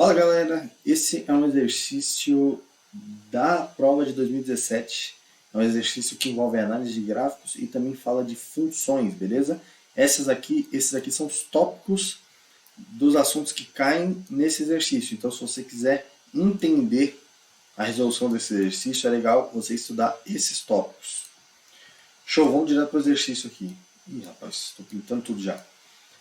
Fala galera, esse é um exercício da prova de 2017, é um exercício que envolve análise de gráficos e também fala de funções, beleza? Esses aqui são os tópicos dos assuntos que caem nesse exercício, então se você quiser entender a resolução desse exercício, é legal você estudar esses tópicos. Show, vamos direto para o exercício aqui. Ih rapaz, estou pintando tudo já.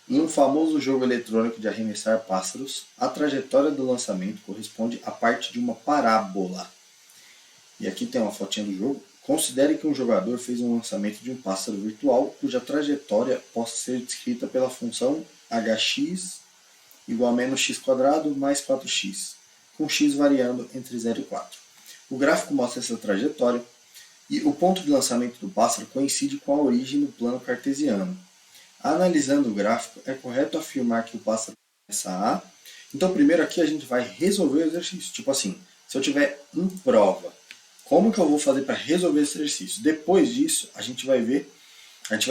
Em um famoso jogo eletrônico de arremessar pássaros, a trajetória do lançamento corresponde a parte de uma parábola. E aqui tem uma fotinha do jogo. Considere que um jogador fez um lançamento de um pássaro virtual cuja trajetória possa ser descrita pela função hx igual a menos x quadrado mais 4x, com x variando entre 0 e 4. O gráfico mostra essa trajetória e o ponto de lançamento do pássaro coincide com a origem no plano cartesiano. Analisando o gráfico, é correto afirmar que o pássaro começa a... Então, primeiro aqui a gente vai resolver o exercício. Tipo assim, se eu tiver em prova, como que eu vou fazer para resolver esse exercício? Depois disso, a gente vai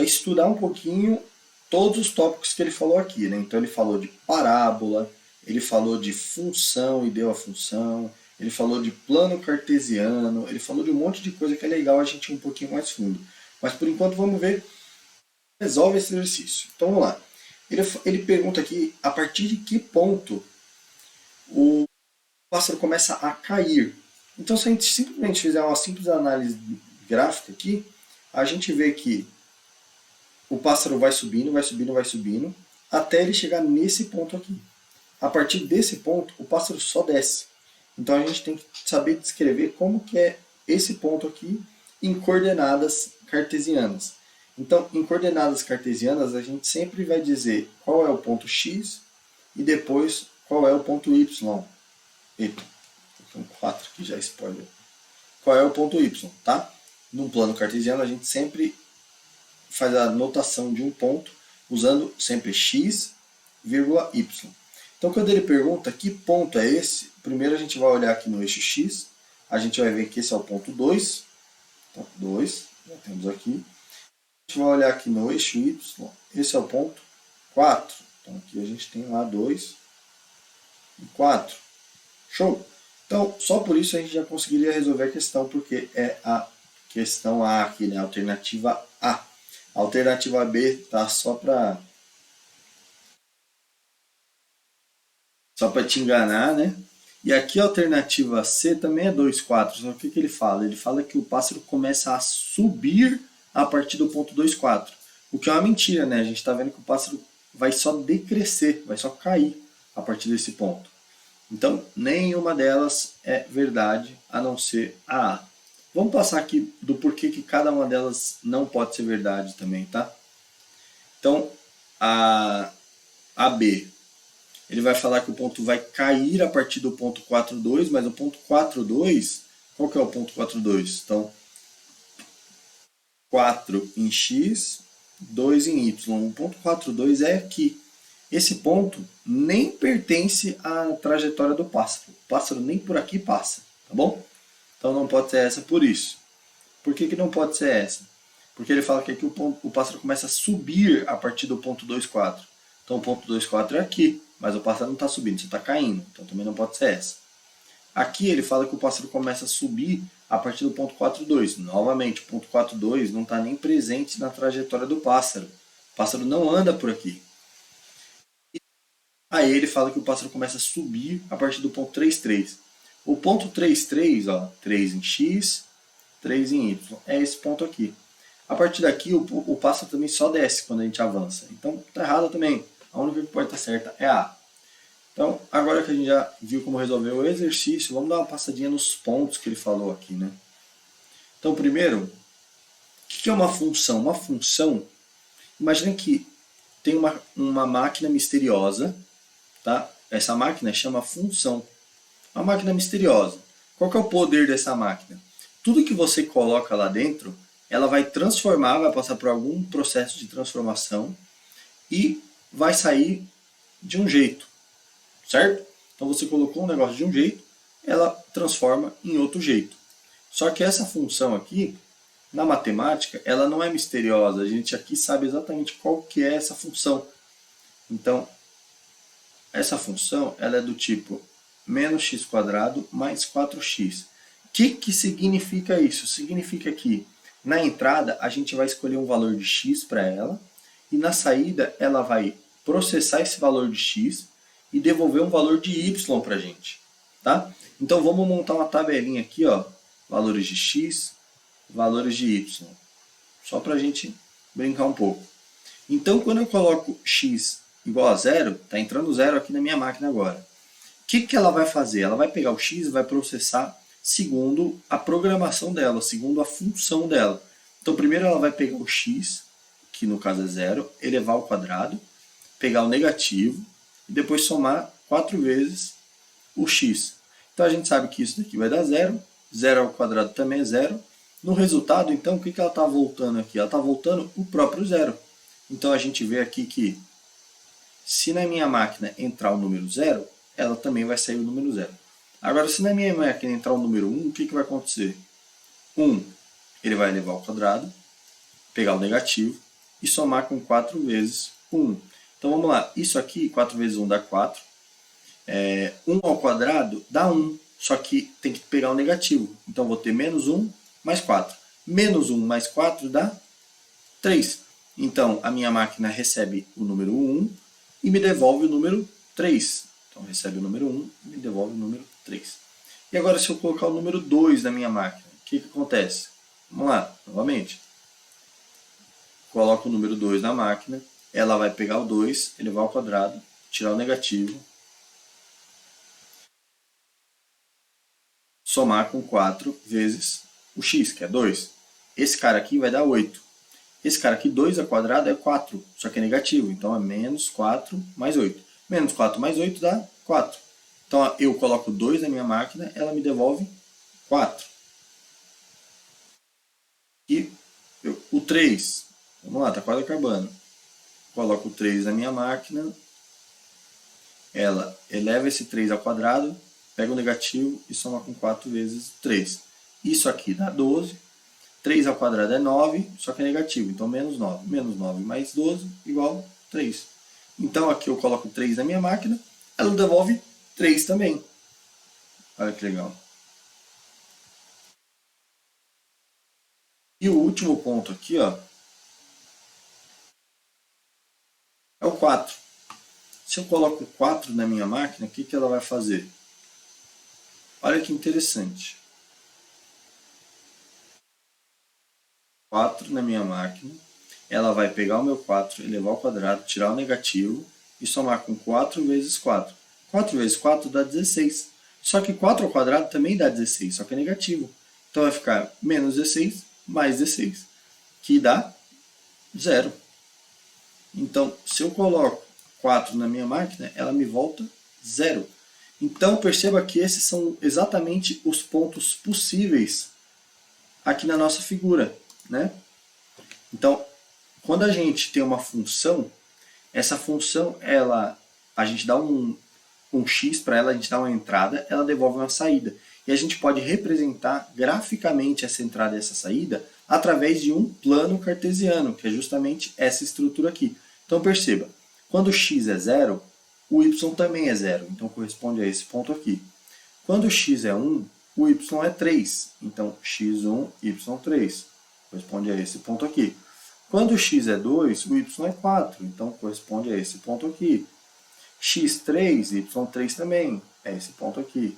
estudar um pouquinho todos os tópicos que ele falou aqui, né? Então, ele falou de parábola, ele falou de função e deu a função, ele falou de plano cartesiano, ele falou de um monte de coisa que é legal a gente ir um pouquinho mais fundo. Mas, por enquanto, vamos ver resolve esse exercício. Então vamos lá. Ele pergunta aqui a partir de que ponto o pássaro começa a cair. Então se a gente simplesmente fizer uma simples análise gráfica aqui, a gente vê que o pássaro vai subindo, vai subindo, vai subindo, até ele chegar nesse ponto aqui. A partir desse ponto, o pássaro só desce. Então a gente tem que saber descrever como que é esse ponto aqui em coordenadas cartesianas. Então, em coordenadas cartesianas, a gente sempre vai dizer qual é o ponto x e depois qual é o ponto y. Eita, tem um 4 aqui já spoiler. Qual é o ponto y, tá? No plano cartesiano, a gente sempre faz a notação de um ponto usando sempre x, vírgula y. Então, quando ele pergunta que ponto é esse, primeiro a gente vai olhar aqui no eixo x, a gente vai ver que esse é o ponto 2, ponto 2, já temos aqui. A gente vai olhar aqui no eixo y, esse é o ponto 4. Então aqui a gente tem lá 2 e 4. Show? Então, só por isso a gente já conseguiria resolver a questão, porque é a questão A aqui, né? A alternativa A. A alternativa B tá só para te enganar, né? E aqui a alternativa C também é 2, 4. Só que o que ele fala? Ele fala que o pássaro começa a subir a partir do ponto 2, 4. O que é uma mentira, né? A gente está vendo que o pássaro vai só decrescer, vai só cair a partir desse ponto. Então, nenhuma delas é verdade, a não ser a A. Vamos passar aqui do porquê que cada uma delas não pode ser verdade também, tá? Então, a B, ele vai falar que o ponto vai cair a partir do ponto 4,2, mas o ponto 4,2, qual que é o ponto 4,2? Então, 4 em x, 2 em y. O ponto 4,2 é aqui. Esse ponto nem pertence à trajetória do pássaro. O pássaro nem por aqui passa, tá bom? Então não pode ser essa por isso. Por que não pode ser essa? Porque ele fala que aqui o pássaro começa a subir a partir do ponto 2,4. Então o ponto 2,4 é aqui, mas o pássaro não está subindo, só está caindo. Então também não pode ser essa. Aqui ele fala que o pássaro começa a subir a partir do ponto 4,2. Novamente, o ponto 4,2 não está nem presente na trajetória do pássaro. O pássaro não anda por aqui. Aí ele fala que o pássaro começa a subir a partir do ponto 3,3. O ponto 3,3, ó, 3 em x, 3 em y, é esse ponto aqui. A partir daqui, o pássaro também só desce quando a gente avança. Então, está errado também. A única que pode estar certa é a A. Então, agora que a gente já viu como resolver o exercício, vamos dar uma passadinha nos pontos que ele falou aqui, né? Então, primeiro, o que é uma função? Uma função, imagina que tem uma máquina misteriosa, tá? Essa máquina chama função. Uma máquina misteriosa. Qual que é o poder dessa máquina? Tudo que você coloca lá dentro, ela vai transformar, vai passar por algum processo de transformação e vai sair de um jeito. Certo? Então você colocou um negócio de um jeito, ela transforma em outro jeito. Só que essa função aqui, na matemática, ela não é misteriosa. A gente aqui sabe exatamente qual que é essa função. Então, essa função ela é do tipo menos x² mais 4x. O que significa isso? Significa que na entrada a gente vai escolher um valor de x para ela e na saída ela vai processar esse valor de x e devolver um valor de y para a gente. Tá? Então vamos montar uma tabelinha aqui, ó, valores de x, valores de y, só para a gente brincar um pouco. Então quando eu coloco x igual a zero, está entrando zero aqui na minha máquina agora. O que ela vai fazer? Ela vai pegar o x e vai processar segundo a programação dela, segundo a função dela. Então primeiro ela vai pegar o x, que no caso é zero, elevar ao quadrado, pegar o negativo e depois somar 4 vezes o x. Então a gente sabe que isso daqui vai dar zero, zero ao quadrado também é zero. No resultado, então, o que ela está voltando aqui? Ela está voltando o próprio zero. Então a gente vê aqui que se na minha máquina entrar o número zero, ela também vai sair o número zero. Agora, se na minha máquina entrar o número 1, o que vai acontecer? 1, ele vai elevar ao quadrado, pegar o negativo e somar com 4 vezes 1. Então vamos lá, isso aqui, 4 vezes 1 dá 4. 1 ao quadrado dá 1, só que tem que pegar o negativo. Então vou ter menos 1 mais 4. Menos 1 mais 4 dá 3. Então a minha máquina recebe o número 1 e me devolve o número 3. Então recebe o número 1 e me devolve o número 3. E agora se eu colocar o número 2 na minha máquina, o que acontece? Vamos lá, novamente. Coloco o número 2 na máquina, ela vai pegar o 2, elevar ao quadrado, tirar o negativo, somar com 4 vezes o x, que é 2. Esse cara aqui vai dar 8. Esse cara aqui, 2 ao quadrado é 4, só que é negativo, então é menos 4 mais 8. Menos 4 mais 8 dá 4. Então eu coloco 2 na minha máquina, ela me devolve 4. E o 3, vamos lá, está quase acabando. Coloco o 3 na minha máquina, ela eleva esse 3 ao quadrado, pega o negativo e soma com 4 vezes 3. Isso aqui dá 12. 3 ao quadrado é 9, só que é negativo, então menos 9. Menos 9 mais 12 igual 3. Então aqui eu coloco 3 na minha máquina, ela devolve 3 também. Olha que legal. E o último ponto aqui, ó, é o 4. Se eu coloco 4 na minha máquina, o que ela vai fazer? Olha que interessante. 4 na minha máquina, ela vai pegar o meu 4, elevar ao quadrado, tirar o negativo e somar com 4 vezes 4. 4 vezes 4 dá 16. Só que 4 ao quadrado também dá 16, só que é negativo. Então vai ficar menos 16 mais 16, que dá 0. Então, se eu coloco 4 na minha máquina, ela me volta 0. Então, perceba que esses são exatamente os pontos possíveis aqui na nossa figura, né? Então, quando a gente tem uma função, essa função, a gente dá um x para ela, a gente dá uma entrada, ela devolve uma saída. E a gente pode representar graficamente essa entrada e essa saída através de um plano cartesiano, que é justamente essa estrutura aqui. Então perceba, quando x é 0, o y também é 0, então corresponde a esse ponto aqui. Quando x é 1, o y é 3, então x1, y3, corresponde a esse ponto aqui. Quando x é 2, o y é 4, então corresponde a esse ponto aqui. x3, y3 também, é esse ponto aqui.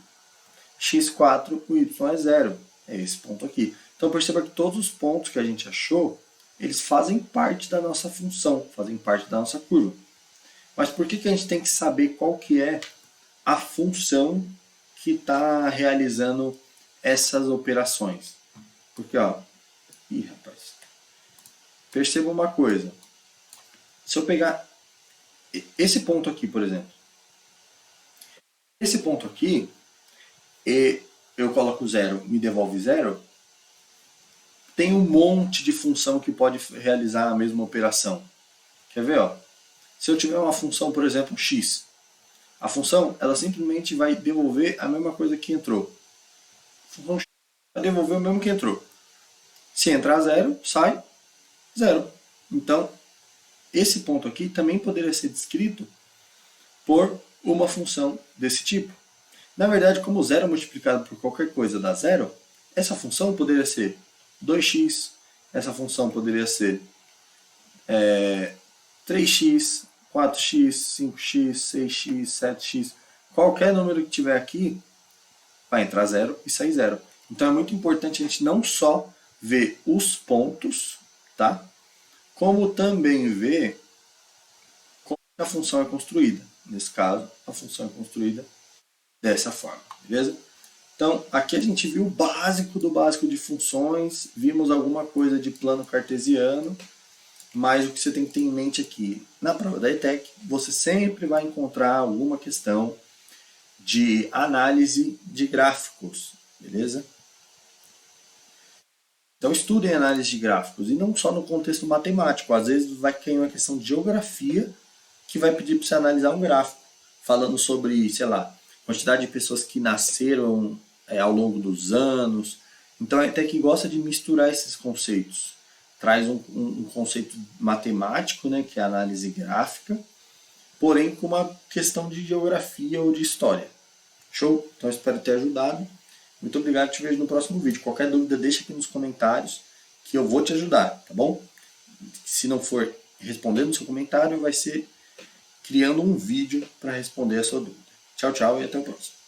x4, o y é 0, é esse ponto aqui. Então perceba que todos os pontos que a gente achou, eles fazem parte da nossa função, fazem parte da nossa curva. Mas por que a gente tem que saber qual que é a função que está realizando essas operações? Porque, ó, rapaz, perceba uma coisa. Se eu pegar esse ponto aqui, por exemplo, esse ponto aqui, e eu coloco 0, me devolve 0, tem um monte de função que pode realizar a mesma operação. Quer ver? Ó? Se eu tiver uma função, por exemplo, x, a função ela simplesmente vai devolver a mesma coisa que entrou. A função x vai devolver o mesmo que entrou. Se entrar 0, sai 0. Então, esse ponto aqui também poderia ser descrito por uma função desse tipo. Na verdade, como zero multiplicado por qualquer coisa dá zero, essa função poderia ser 2x, essa função poderia ser 3x, 4x, 5x, 6x, 7x. Qualquer número que tiver aqui vai entrar zero e sair zero. Então é muito importante a gente não só ver os pontos, tá? Como também ver como a função é construída. Nesse caso, a função é construída dessa forma, beleza? Então, aqui a gente viu o básico do básico de funções, vimos alguma coisa de plano cartesiano, mas o que você tem que ter em mente aqui, na prova da ETEC, você sempre vai encontrar alguma questão de análise de gráficos, beleza? Então estudem análise de gráficos, e não só no contexto matemático, às vezes vai cair uma questão de geografia que vai pedir para você analisar um gráfico, falando sobre, sei lá, quantidade de pessoas que nasceram ao longo dos anos. Então a ETEC gosta de misturar esses conceitos. Traz um conceito matemático, né, que é a análise gráfica, porém com uma questão de geografia ou de história. Show? Então espero ter ajudado. Muito obrigado, te vejo no próximo vídeo. Qualquer dúvida deixa aqui nos comentários que eu vou te ajudar, tá bom? Se não for respondendo o seu comentário, vai ser criando um vídeo para responder a sua dúvida. Tchau, tchau e até o próximo.